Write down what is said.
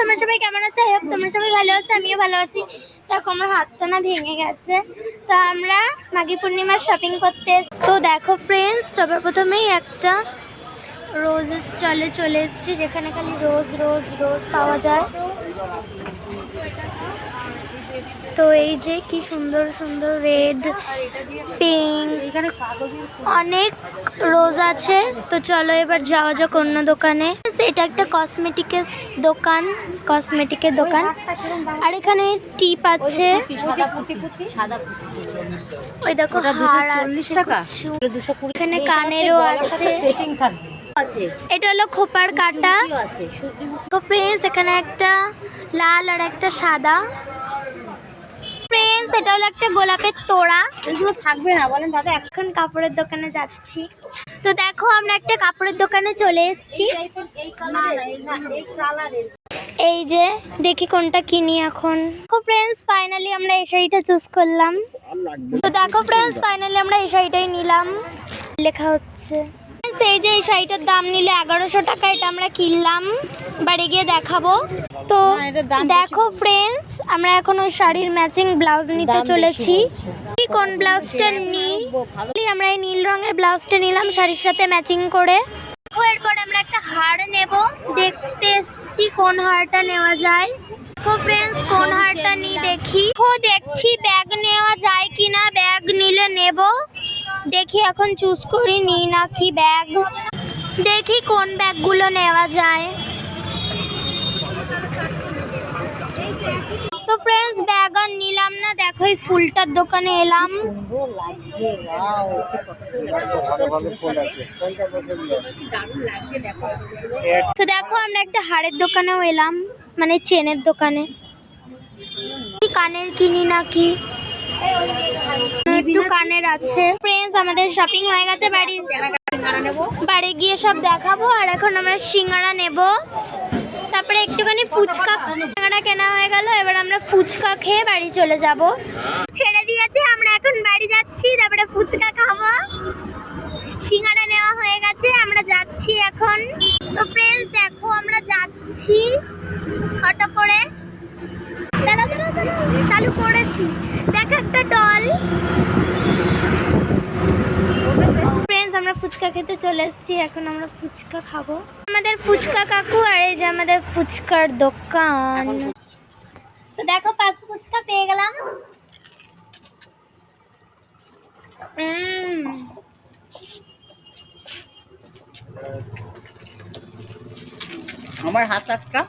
তোমরা সবাই কেমন আছো? তোমরা সবাই ভালো আছো, আমিও ভালো আছি। দেখো আমার হাতটা না ভেঙে গেছে, তো আমরা মাঘী পূর্ণিমার শপিং করতে। তো দেখো ফ্রেন্ডস, সবার প্রথমেই একটা রোজের স্টলে চলে এসেছি, যেখানে খালি রোজ রোজ রোজ পাওয়া যায়। তো এই যে কি সুন্দর সুন্দর রেড, পিঙ্ক, অনেক রোজ আছে। তো চলো এবার যাওয়া যাক অন্য দোকানে। এটা একটা কসমেটিকের দোকান, আর এখানে টিপ আছে। ওই দেখো হার আছে কিছু, এখানে কানেরও আছে। এটা হলো খোপার কাটা। তো ফ্রেন্ডস এখানে একটা লাল আর একটা সাদা। ফ্রেন্ডস এটা হলো একটা গোলাপের তোড়া। এগুলো থাকবে না বলেন দাদা। এখন কাপড়ের দোকানে যাচ্ছি। তো দেখো আমরা একটা কাপড়ের দোকানে চলে এসেছি। এই যে দেখি কোনটা কিনি এখন। দেখো ফ্রেন্ডস ফাইনালি আমরা এই শাড়িটা চুজ করলাম। তো দেখো ফ্রেন্ডস ফাইনালি আমরা এই শাড়িটাই নিলাম। লেখা হচ্ছে এই যে এই শাড়িটার দাম নিল 1100 টাকা। এটা আমরা কিনলাম, বাড়ি গিয়ে দেখাবো। তো দেখো ফ্রেন্ডস আমরা এখন ওই শাড়ির ম্যাচিং ব্লাউজ নিতে চলেছি। কোন ব্লাউজটা নিই? আমরা এই নীল রঙের ব্লাউজটা নিলাম শাড়ির সাথে ম্যাচিং করে। এরপর আমরা একটা হার নেব, দেখতে এসছি কোন হারটা নেওয়া যায়। দেখো ফ্রেন্ডস কোন হারটা নিই দেখি। দেখছি ব্যাগ নেওয়া যায় কিনা, ব্যাগ নিলে নেব। দেখি এখন চুজ করি নিই নাকি ব্যাগ, দেখি কোন ব্যাগগুলো নেওয়া যায়। তো ফ্রেন্ডস ব্যাগ আর নিলাম না, দেখো এই ফুলটার দোকানে এলাম। তো দেখো আমরা একটা হারের দোকানেও এলাম, মানে চেনের দোকানে। কানের কিনি নাকি, একটু কানের আছে। ফ্রেন্ডস আমাদের শপিং হয়ে গেছে, বাড়ি গিয়ে সব দেখাবো। আর এখন আমরা সিঙ্গারা নেব, তারপরে একটুখানি ফুচকা। সিঙ্গারা কেনা হয়ে গেল, এবার আমরা ফুচকা খেয়ে বাড়ি চলে যাব। ছেড়ে দিয়েছে, আমরা এখন বাড়ি যাচ্ছি, তারপরে ফুচকা খাবো। সিঙ্গারা নেওয়া হয়ে গেছে, আমরা যাচ্ছি এখন। তো ফ্রেন্ডস দেখো আমরা যাচ্ছি অটো করে। চালু করেছি, দেখো একটা ডল। ফ্রেন্ডস আমরা ফুচকা খেতে চলে এসেছি, এখন আমরা ফুচকা খাবো। আমাদের ফুচকা কাকু, আর এই যে আমাদের ফুচকার দোকান। তো দেখো 5 ফুচকা পেয়ে গেলাম। আমার হাত একটা